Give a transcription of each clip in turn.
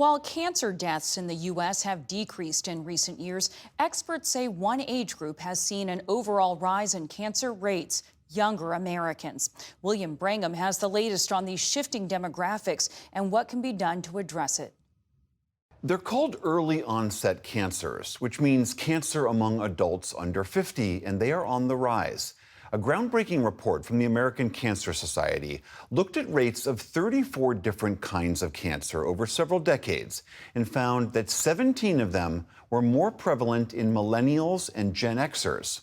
While cancer deaths in the U.S. have decreased in recent years, experts say one age group has seen an overall rise in cancer rates: younger Americans. William Brangham has the latest on these shifting demographics and what can be done to address it. They're called early onset cancers, which means cancer among adults under 50, and they are on the rise. A groundbreaking report from the American Cancer Society looked at rates of 34 different kinds of cancer over several decades and found that 17 of them were more prevalent in millennials and Gen Xers.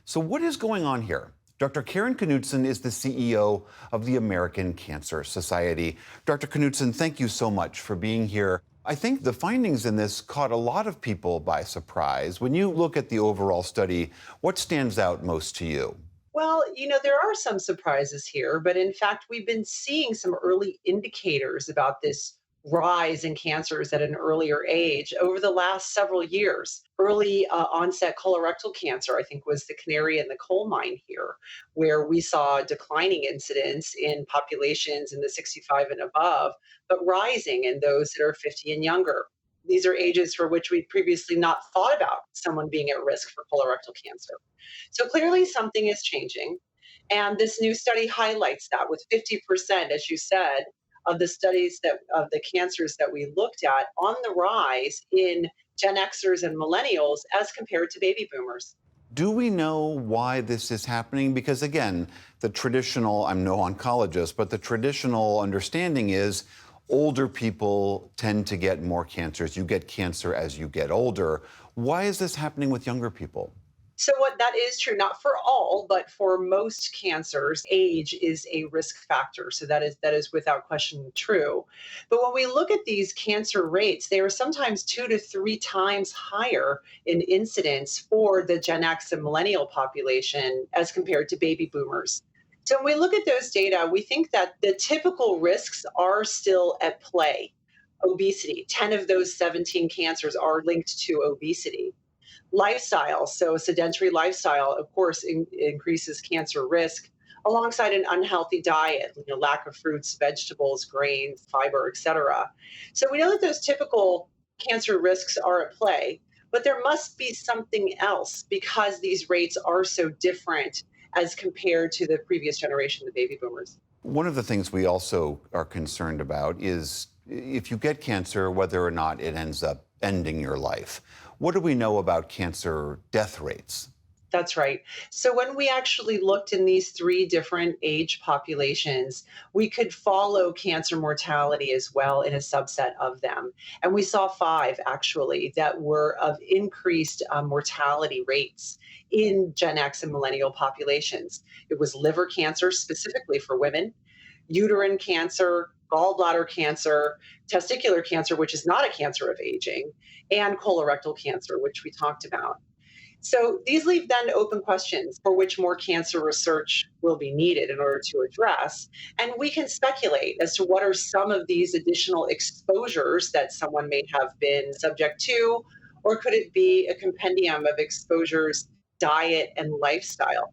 So what is going on here? Dr. Karen Knutson is the CEO of the American Cancer Society. Dr. Knutson, thank you so much for being here. I think the findings in this caught a lot of people by surprise. When you look at the overall study, what stands out most to you? Well, there are some surprises here, but in fact, we've been seeing some early indicators about this rise in cancers at an earlier age over the last several years. Early onset colorectal cancer, I think, was the canary in the coal mine here, where we saw declining incidence in populations in the 65 and above, but rising in those that are 50 and younger. These are ages for which we'd previously not thought about someone being at risk for colorectal cancer. So clearly something is changing. And this new study highlights that with 50%, as you said, of the studies that of the cancers that we looked at on the rise in Gen Xers and millennials as compared to baby boomers. Do we know why this is happening? Because again, the traditional, I'm no oncologist, but the traditional understanding is older people tend to get more cancers. You get cancer as you get older. Why is this happening with younger people? So what that is true, not for all, but for most cancers, age is a risk factor. So that is without question true. But when we look at these cancer rates, they are sometimes 2 to 3 times higher in incidence for the Gen X and millennial population as compared to baby boomers. So when we look at those data, we think that the typical risks are still at play. Obesity, 10 of those 17 cancers are linked to obesity. Lifestyle, so sedentary lifestyle, of course, increases cancer risk alongside an unhealthy diet, lack of fruits, vegetables, grains, fiber, etc. So we know that those typical cancer risks are at play, but there must be something else because these rates are so different as compared to the previous generation, the baby boomers. One of the things we also are concerned about is if you get cancer, whether or not it ends up ending your life. What do we know about cancer death rates? That's right. So when we actually looked in these three different age populations, we could follow cancer mortality as well in a subset of them. And we saw five actually that were of increased mortality rates in Gen X and millennial populations. It was liver cancer specifically for women, uterine cancer, gallbladder cancer, testicular cancer, which is not a cancer of aging, and colorectal cancer, which we talked about. So these leave then open questions for which more cancer research will be needed in order to address. And we can speculate as to what are some of these additional exposures that someone may have been subject to, or could it be a compendium of exposures, diet, and lifestyle?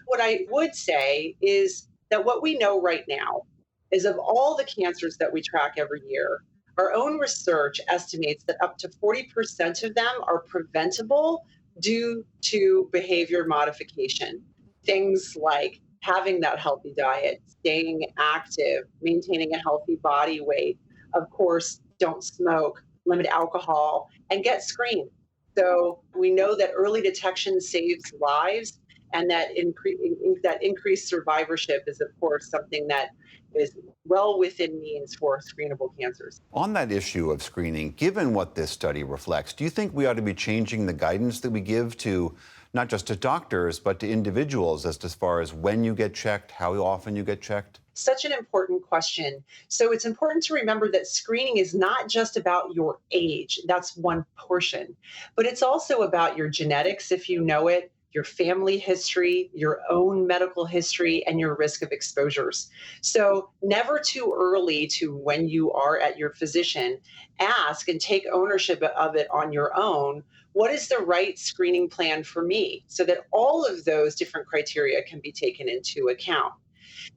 What I would say is that what we know right now is of all the cancers that we track every year, our own research estimates that up to 40% of them are preventable due to behavior modification. Things like having that healthy diet, staying active, maintaining a healthy body weight. Of course, don't smoke, limit alcohol, and get screened. So we know that early detection saves lives, and that increased survivorship is, of course, something that is well within means for screenable cancers. On that issue of screening, given what this study reflects, do you think we ought to be changing the guidance that we give to not just to doctors, but to individuals as far as when you get checked, how often you get checked? Such an important question. So it's important to remember that screening is not just about your age. That's one portion, but it's also about your genetics, if you know it, your family history, your own medical history, and your risk of exposures. So never too early to, when you are at your physician, ask and take ownership of it on your own. What is the right screening plan for me? So that all of those different criteria can be taken into account.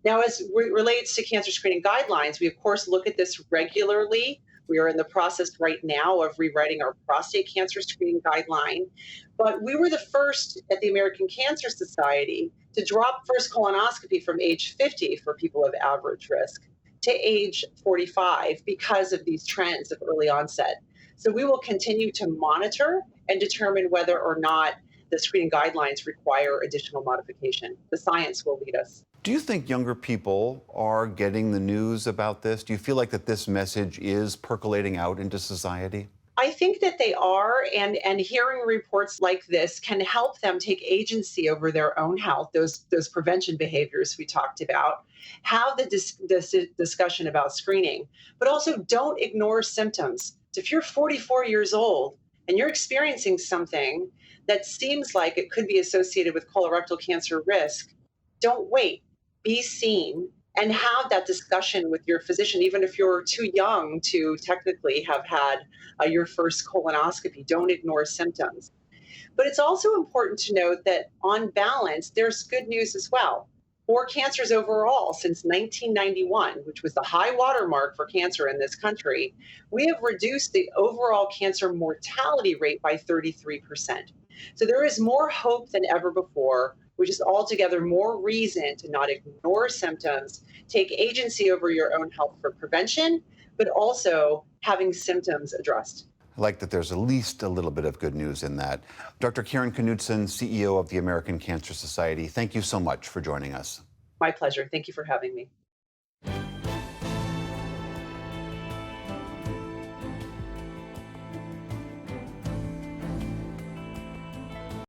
Now, as it relates to cancer screening guidelines, we of course look at this regularly We are in the process right now of rewriting our prostate cancer screening guideline. But we were the first at the American Cancer Society to drop first colonoscopy from age 50 for people of average risk to age 45 because of these trends of early onset. So we will continue to monitor and determine whether or not the screening guidelines require additional modification. The science will lead us. Do you think younger people are getting the news about this? Do you feel like that this message is percolating out into society? I think that they are, and hearing reports like this can help them take agency over their own health, those prevention behaviors we talked about, have the discussion about screening, but also don't ignore symptoms. So if you're 44 years old and you're experiencing something that seems like it could be associated with colorectal cancer risk, don't wait, be seen, and have that discussion with your physician, even if you're too young to technically have had your first colonoscopy. Don't ignore symptoms. But it's also important to note that on balance, there's good news as well. For cancers overall, since 1991, which was the high watermark for cancer in this country, we have reduced the overall cancer mortality rate by 33%. So there is more hope than ever before, which is altogether more reason to not ignore symptoms, take agency over your own health for prevention, but also having symptoms addressed. I like that there's at least a little bit of good news in that. Dr. Karen Knudsen, CEO of the American Cancer Society, thank you so much for joining us. My pleasure. Thank you for having me.